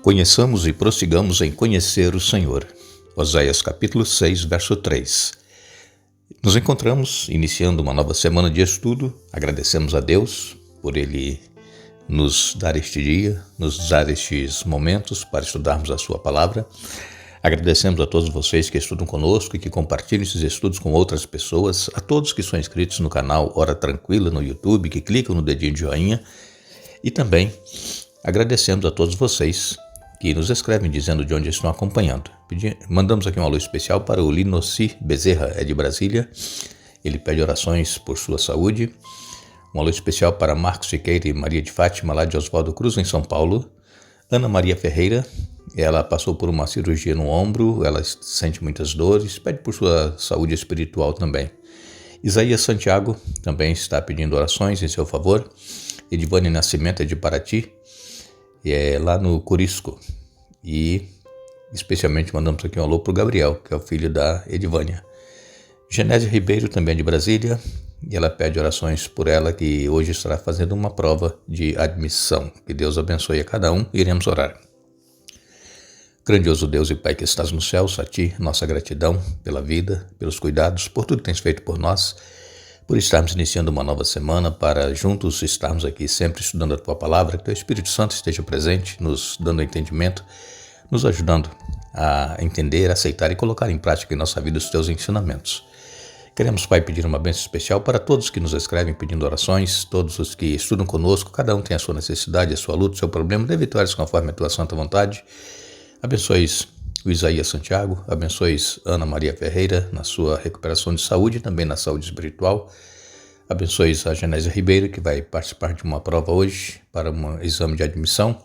Conheçamos e prossigamos em conhecer o Senhor. Oséias capítulo 6, verso 3. Nos encontramos iniciando uma nova semana de estudo. Agradecemos a Deus por Ele nos dar este dia, nos dar estes momentos para estudarmos a Sua Palavra. Agradecemos a todos vocês que estudam conosco e que compartilham esses estudos com outras pessoas, a todos que são inscritos no canal Hora Tranquila no YouTube, que clicam no dedinho de joinha, e também agradecemos a todos vocês que nos escrevem dizendo de onde estão acompanhando. Mandamos aqui um alô especial para o Linoci Bezerra, é de Brasília. Ele pede orações por sua saúde. Um alô especial para Marcos Siqueira e Maria de Fátima, lá de Oswaldo Cruz, em São Paulo. Ana Maria Ferreira, ela passou por uma cirurgia no ombro, ela sente muitas dores, pede por sua saúde espiritual também. Isaías Santiago também está pedindo orações em seu favor. Edivânia Nascimento é de Paraty, é lá no Corisco. E especialmente mandamos aqui um alô para o Gabriel, que é o filho da Edivânia. Genésia Ribeiro também é de Brasília, e ela pede orações por ela, que hoje estará fazendo uma prova de admissão. Que Deus abençoe a cada um, iremos orar. Grandioso Deus e Pai que estás no céu, a Ti nossa gratidão pela vida, pelos cuidados, por tudo que tens feito por nós, por estarmos iniciando uma nova semana, para juntos estarmos aqui sempre estudando a Tua Palavra, que Teu Espírito Santo esteja presente, nos dando entendimento, nos ajudando a entender, aceitar e colocar em prática em nossa vida os Teus ensinamentos. Queremos, Pai, pedir uma bênção especial para todos que nos escrevem pedindo orações, todos os que estudam conosco, cada um tem a sua necessidade, a sua luta, o seu problema, dê vitórias conforme a Tua santa vontade. Abençoes o Isaías Santiago, abençoes Ana Maria Ferreira na sua recuperação de saúde e também na saúde espiritual. Abençoes a Genésia Ribeiro, que vai participar de uma prova hoje para um exame de admissão.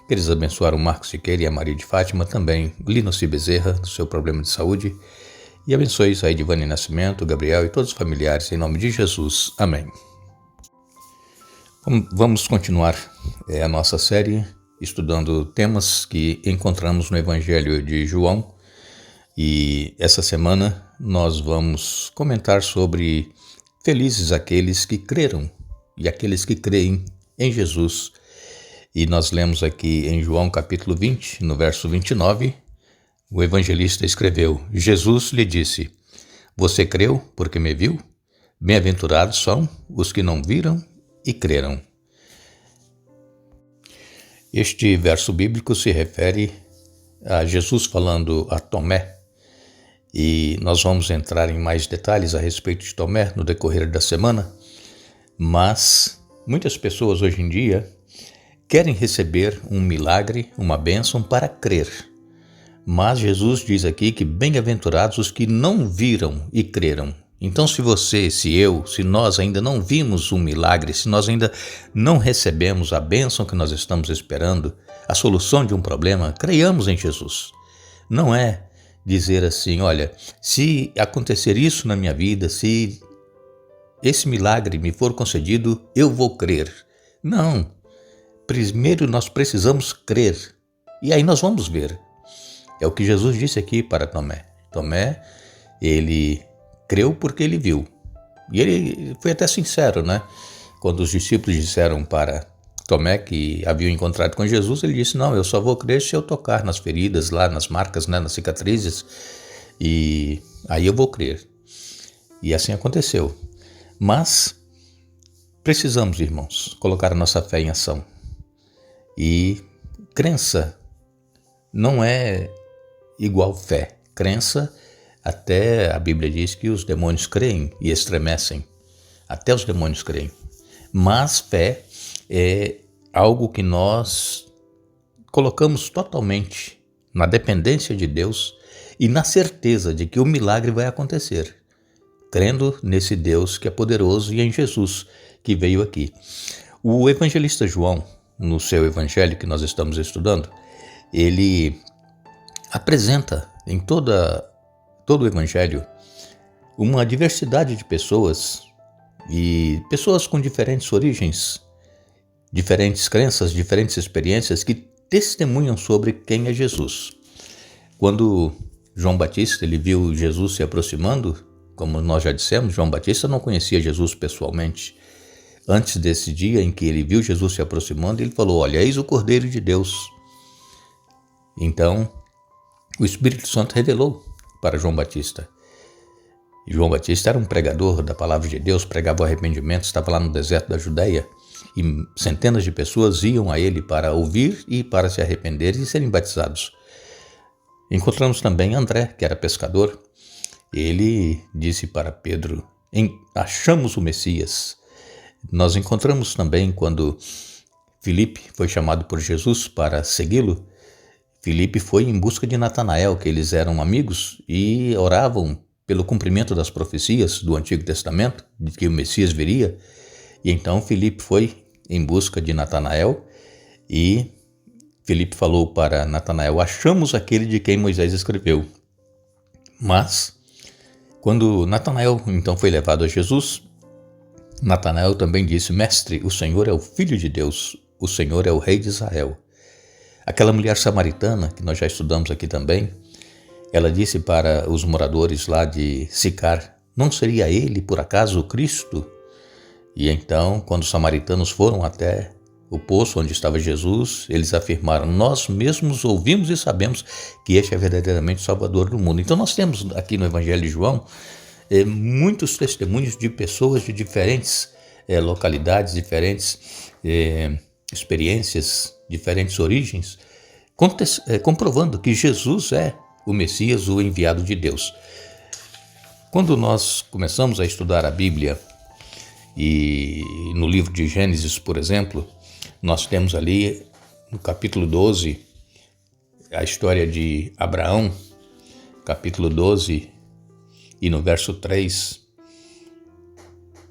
Queres abençoar o Marcos Siqueira e a Maria de Fátima, também Linoci Bezerra, no seu problema de saúde. E abençoes a Edivânia Nascimento, Gabriel e todos os familiares, em nome de Jesus. Amém. Vamos continuar a nossa série estudando temas que encontramos no Evangelho de João, e essa semana nós vamos comentar sobre felizes aqueles que creram e aqueles que creem em Jesus. E nós lemos aqui em João capítulo 20, no verso 29, o evangelista escreveu: Jesus lhe disse: Você creu porque me viu? Bem-aventurados são os que não viram e creram. Este verso bíblico se refere a Jesus falando a Tomé, e nós vamos entrar em mais detalhes a respeito de Tomé no decorrer da semana, mas muitas pessoas hoje em dia querem receber um milagre, uma bênção para crer, mas Jesus diz aqui que bem-aventurados os que não viram e creram. Então, se você, se eu, se nós ainda não vimos um milagre, se nós ainda não recebemos a bênção que nós estamos esperando, a solução de um problema, creiamos em Jesus. Não é dizer assim, olha, se acontecer isso na minha vida, se esse milagre me for concedido, eu vou crer. Não. Primeiro nós precisamos crer, e aí nós vamos ver. É o que Jesus disse aqui para Tomé. Tomé, ele creu porque ele viu. E ele foi até sincero, né? Quando os discípulos disseram para Tomé que haviam encontrado com Jesus, ele disse: não, eu só vou crer se eu tocar nas feridas, lá nas marcas, né, nas cicatrizes, e aí eu vou crer. E assim aconteceu. Mas precisamos, irmãos, colocar a nossa fé em ação. E crença não é igual fé. Crença, até a Bíblia diz que os demônios creem e estremecem. Até os demônios creem. Mas fé é algo que nós colocamos totalmente na dependência de Deus e na certeza de que o milagre vai acontecer, crendo nesse Deus que é poderoso e em Jesus que veio aqui. O evangelista João, no seu evangelho que nós estamos estudando, ele apresenta em todo o evangelho uma diversidade de pessoas, e pessoas com diferentes origens, diferentes crenças, diferentes experiências, que testemunham sobre quem é Jesus. Quando João Batista ele viu Jesus se aproximando, como nós já dissemos, João Batista não conhecia Jesus pessoalmente. Antes desse dia em que ele viu Jesus se aproximando, ele falou: olha, eis o Cordeiro de Deus Então, o Espírito Santo revelou para João Batista. E João Batista era um pregador da palavra de Deus, pregava o arrependimento, estava lá no deserto da Judeia, e centenas de pessoas iam a ele para ouvir e para se arrepender e serem batizados. Encontramos também André, que era pescador. Ele disse para Pedro: achamos o Messias. Nós encontramos também quando Filipe foi chamado por Jesus para segui-lo. Filipe foi em busca de Natanael, que eles eram amigos e oravam pelo cumprimento das profecias do Antigo Testamento, de que o Messias viria. E então Filipe foi em busca de Natanael e Filipe falou para Natanael: achamos aquele de quem Moisés escreveu. Mas, quando Natanael então foi levado a Jesus, Natanael também disse: Mestre, o Senhor é o Filho de Deus, o Senhor é o Rei de Israel. Aquela mulher samaritana, que nós já estudamos aqui também, ela disse para os moradores lá de Sicar: não seria ele, por acaso, o Cristo? E então, quando os samaritanos foram até o poço onde estava Jesus, eles afirmaram: nós mesmos ouvimos e sabemos que este é verdadeiramente o Salvador do mundo. Então nós temos aqui no Evangelho de João muitos testemunhos de pessoas de diferentes localidades, diferentes experiências, diferentes origens, comprovando que Jesus é o Messias, o enviado de Deus. Quando nós começamos a estudar a Bíblia, e no livro de Gênesis, por exemplo, nós temos ali no capítulo 12 a história de Abraão, capítulo 12, e no verso 3,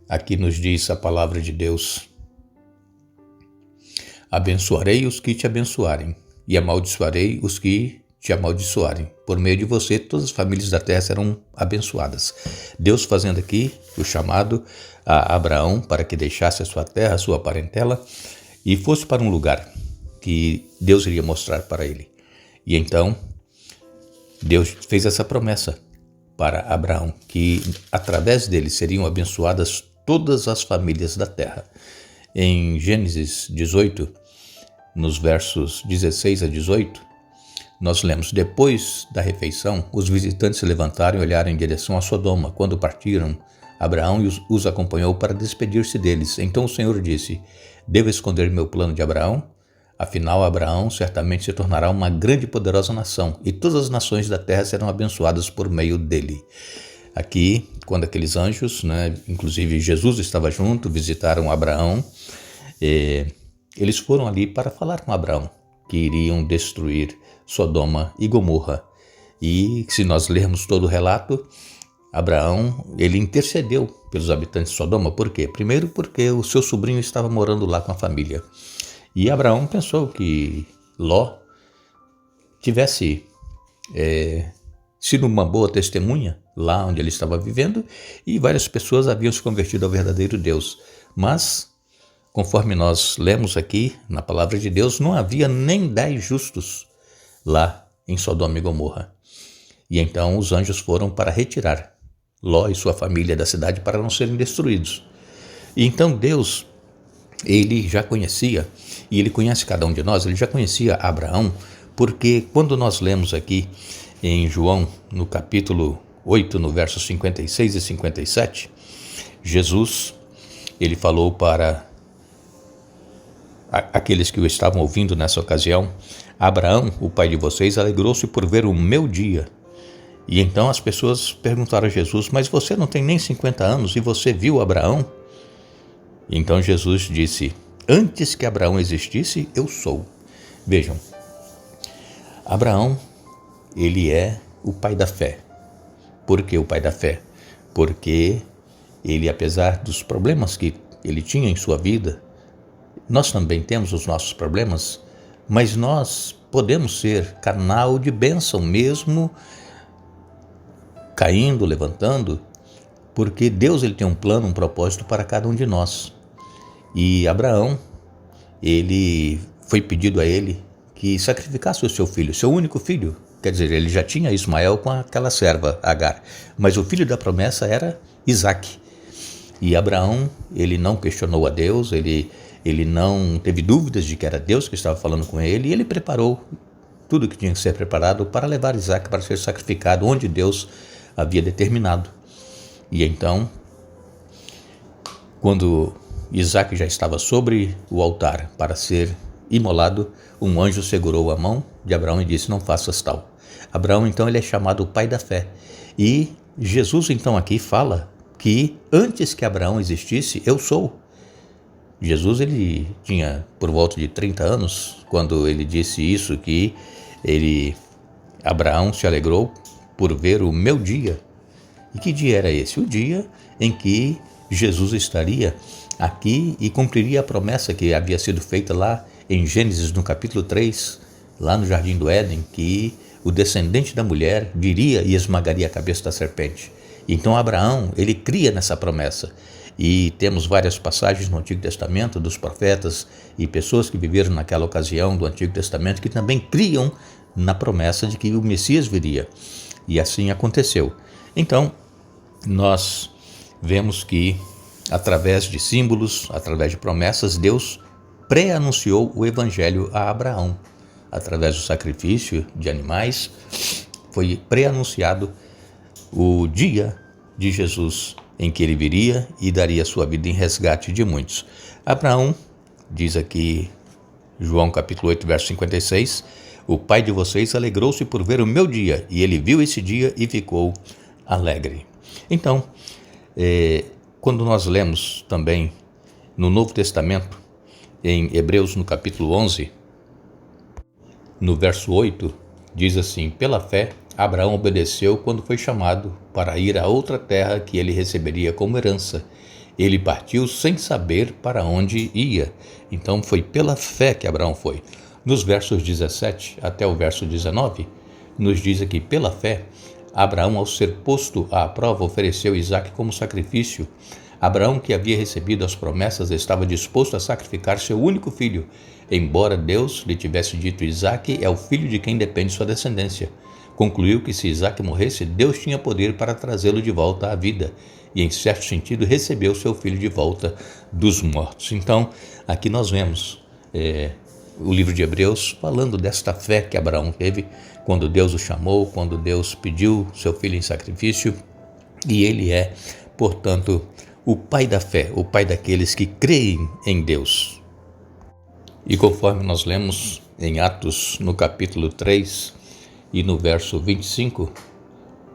aqui nos diz a palavra de Deus: abençoarei os que te abençoarem, e amaldiçoarei os que te amaldiçoarem. Por meio de você, todas as famílias da terra serão abençoadas. Deus fazendo aqui o chamado a Abraão para que deixasse a sua terra, a sua parentela, e fosse para um lugar que Deus iria mostrar para ele. E então, Deus fez essa promessa para Abraão, que através dele seriam abençoadas todas as famílias da terra. Em Gênesis 18, nos versos 16 a 18, nós lemos: depois da refeição, os visitantes se levantaram e olharam em direção a Sodoma. Quando partiram, Abraão os acompanhou para despedir-se deles. Então o Senhor disse: devo esconder meu plano de Abraão? Afinal, Abraão certamente se tornará uma grande e poderosa nação, e todas as nações da terra serão abençoadas por meio dele. Aqui, quando aqueles anjos, inclusive Jesus estava junto, visitaram Abraão, eles foram ali para falar com Abraão, que iriam destruir Sodoma e Gomorra. E se nós lermos todo o relato, Abraão, ele intercedeu pelos habitantes de Sodoma. Por quê? Primeiro porque o seu sobrinho estava morando lá com a família. E Abraão pensou que Ló tivesse sido uma boa testemunha lá onde ele estava vivendo, e várias pessoas haviam se convertido ao verdadeiro Deus. Mas, conforme nós lemos aqui na palavra de Deus, não havia nem 10 justos lá em Sodoma e Gomorra. E então os anjos foram para retirar Ló e sua família da cidade para não serem destruídos. E então Deus, ele já conhecia, e ele conhece cada um de nós, ele já conhecia Abraão, porque quando nós lemos aqui em João, no capítulo 8, no versos 56 e 57, Jesus, ele falou para aqueles que o estavam ouvindo nessa ocasião: Abraão, o pai de vocês, alegrou-se por ver o meu dia. E então as pessoas perguntaram a Jesus: mas você não tem nem 50 anos e você viu Abraão? E então Jesus disse: antes que Abraão existisse, eu sou. Vejam, Abraão, ele é o pai da fé. Por que o pai da fé? Porque ele, apesar dos problemas que ele tinha em sua vida, nós também temos os nossos problemas, mas nós podemos ser canal de bênção mesmo caindo, levantando, porque Deus, ele tem um plano, um propósito para cada um de nós. E Abraão, ele foi pedido a ele que sacrificasse o seu filho, seu único filho. Quer dizer, ele já tinha Ismael com aquela serva, Agar, mas o filho da promessa era Isaque. E Abraão, ele não questionou a Deus, ele não teve dúvidas de que era Deus que estava falando com ele, e ele preparou tudo que tinha que ser preparado para levar Isaac para ser sacrificado, onde Deus havia determinado. E então, quando Isaac já estava sobre o altar para ser imolado, um anjo segurou a mão de Abraão e disse: não faças tal. Abraão, então, ele é chamado o pai da fé. E Jesus, então, aqui fala que antes que Abraão existisse, eu sou. Jesus, ele tinha por volta de 30 anos, quando ele disse isso, que Abraão se alegrou por ver o meu dia. E que dia era esse? O dia em que Jesus estaria aqui e cumpriria a promessa que havia sido feita lá em Gênesis, no capítulo 3, lá no Jardim do Éden, que o descendente da mulher viria e esmagaria a cabeça da serpente. Então Abraão, ele cria nessa promessa. E temos várias passagens no Antigo Testamento dos profetas e pessoas que viveram naquela ocasião do Antigo Testamento que também criam na promessa de que o Messias viria. E assim aconteceu. Então, nós vemos que através de símbolos, através de promessas, Deus pré-anunciou o Evangelho a Abraão. Através do sacrifício de animais, foi pré-anunciado o dia de Jesus, em que ele viria e daria sua vida em resgate de muitos. Abraão, diz aqui João capítulo 8, verso 56, o pai de vocês alegrou-se por ver o meu dia, e ele viu esse dia e ficou alegre. Então, quando nós lemos também no Novo Testamento, em Hebreus no capítulo 11, no verso 8, diz assim: pela fé, Abraão obedeceu quando foi chamado para ir a outra terra que ele receberia como herança. Ele partiu sem saber para onde ia. Então foi pela fé que Abraão foi. Nos versos 17 até o verso 19, nos diz aqui: pela fé, Abraão, ao ser posto à prova, ofereceu Isaque como sacrifício. Abraão, que havia recebido as promessas, estava disposto a sacrificar seu único filho, embora Deus lhe tivesse dito: Isaque é o filho de quem depende sua descendência. Concluiu que se Isaque morresse, Deus tinha poder para trazê-lo de volta à vida e, em certo sentido, recebeu seu filho de volta dos mortos. Então, aqui nós vemos o livro de Hebreus falando desta fé que Abraão teve quando Deus o chamou, quando Deus pediu seu filho em sacrifício, e ele é, portanto, o pai da fé, o pai daqueles que creem em Deus. E conforme nós lemos em Atos, no capítulo 3, e no verso 25,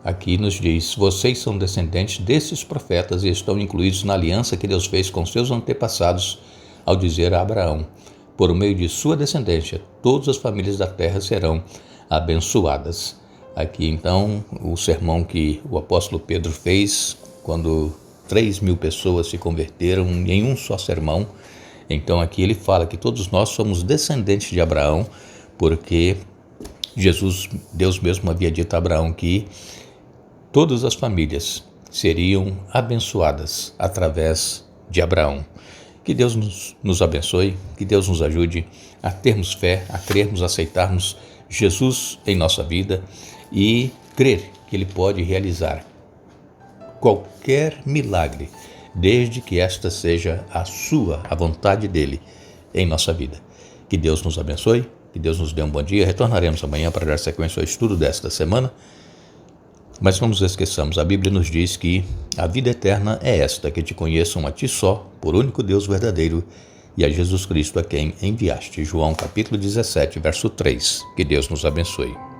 aqui nos diz: vocês são descendentes desses profetas e estão incluídos na aliança que Deus fez com seus antepassados ao dizer a Abraão: por meio de sua descendência, todas as famílias da terra serão abençoadas. Aqui então o sermão que o apóstolo Pedro fez quando 3.000 pessoas se converteram em um só sermão. Então aqui ele fala que todos nós somos descendentes de Abraão, porque Deus mesmo havia dito a Abraão que todas as famílias seriam abençoadas através de Abraão. Que Deus nos abençoe, que Deus nos ajude a termos fé, a crermos, a aceitarmos Jesus em nossa vida e crer que Ele pode realizar qualquer milagre, desde que esta seja a vontade dEle em nossa vida. Que Deus nos abençoe, que Deus nos dê um bom dia. Retornaremos amanhã para dar sequência ao estudo desta semana. Mas não nos esqueçamos, a Bíblia nos diz que a vida eterna é esta: que te conheçam a ti só, por único Deus verdadeiro, e a Jesus Cristo a quem enviaste. João capítulo 17, verso 3. Que Deus nos abençoe.